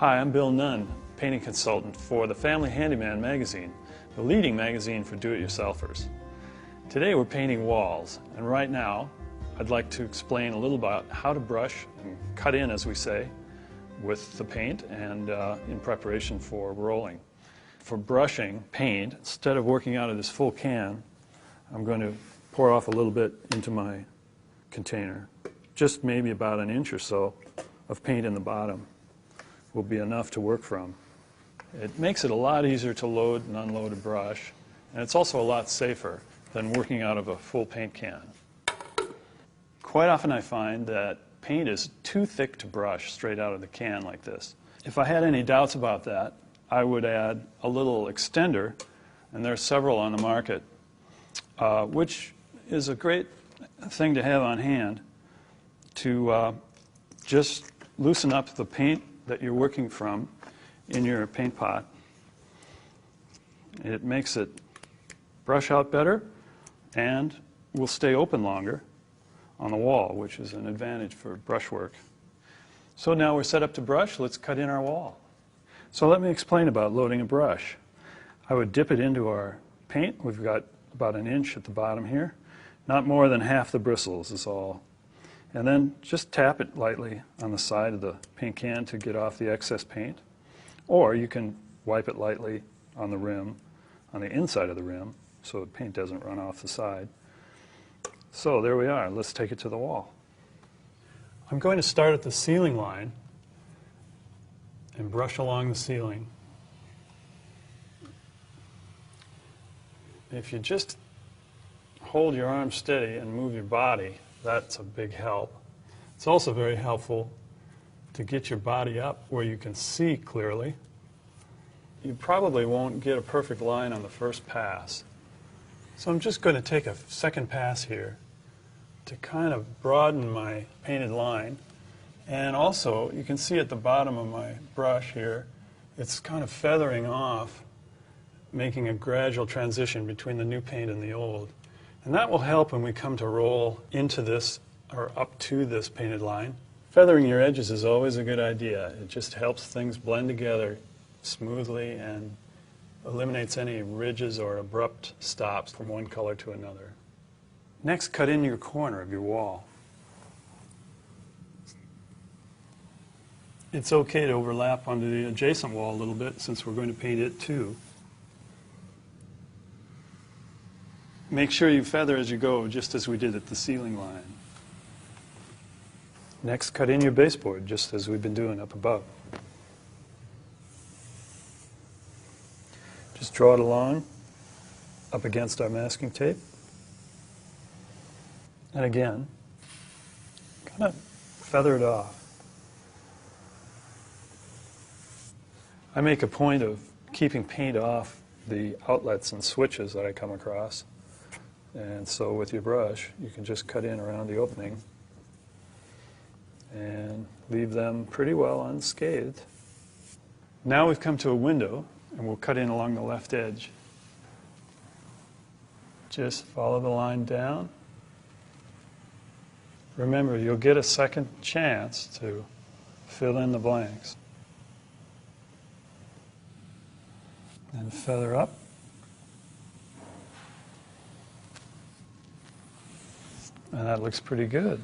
Hi, I'm Bill Nunn, painting consultant for the Family Handyman magazine, the leading magazine for do-it-yourselfers. Today we're painting walls, and right now I'd like to explain a little about how to brush and cut in, as we say, with the paint and in preparation for rolling. For brushing paint, instead of working out of this full can, I'm going to pour off a little bit into my container. Just maybe about an inch or so of paint in the bottom will be enough to work from. It makes it a lot easier to load and unload a brush, and it's also a lot safer than working out of a full paint can. Quite often I find that paint is too thick to brush straight out of the can like this. If I had any doubts about that, I would add a little extender, and there are several on the market, which is a great thing to have on hand to just loosen up the paint that you're working from in your paint pot. It makes it brush out better and will stay open longer on the wall, which is an advantage for brushwork. So now we're set up to brush. Let's cut in our wall. So let me explain about loading a brush. I would dip it into our paint. We've got about an inch at the bottom here. Not more than half the bristles is all. And then just tap it lightly on the side of the paint can to get off the excess paint. Or you can wipe it lightly on the rim, on the inside of the rim, so the paint doesn't run off the side. So there we are. Let's take it to the wall. I'm going to start at the ceiling line and brush along the ceiling. If you just hold your arm steady and move your body, that's a big help. It's also very helpful to get your body up where you can see clearly. You probably won't get a perfect line on the first pass. So I'm just going to take a second pass here to kind of broaden my painted line. And also, you can see at the bottom of my brush here, it's kind of feathering off, making a gradual transition between the new paint and the old. And that will help when we come to roll into this or up to this painted line. Feathering your edges is always a good idea. It just helps things blend together smoothly and eliminates any ridges or abrupt stops from one color to another. Next, cut in your corner of your wall. It's okay to overlap onto the adjacent wall a little bit since we're going to paint it too. Make sure you feather as you go, just as we did at the ceiling line. Next, cut in your baseboard, just as we've been doing up above. Just draw it along up against our masking tape. And again, kind of feather it off. I make a point of keeping paint off the outlets and switches that I come across. And so with your brush, you can just cut in around the opening and leave them pretty well unscathed. Now we've come to a window, and we'll cut in along the left edge. Just follow the line down. Remember, you'll get a second chance to fill in the blanks. And feather up. And that looks pretty good.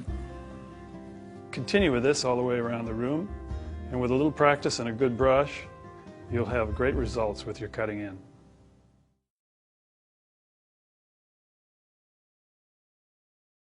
Continue with this all the way around the room, and with a little practice and a good brush, you'll have great results with your cutting in.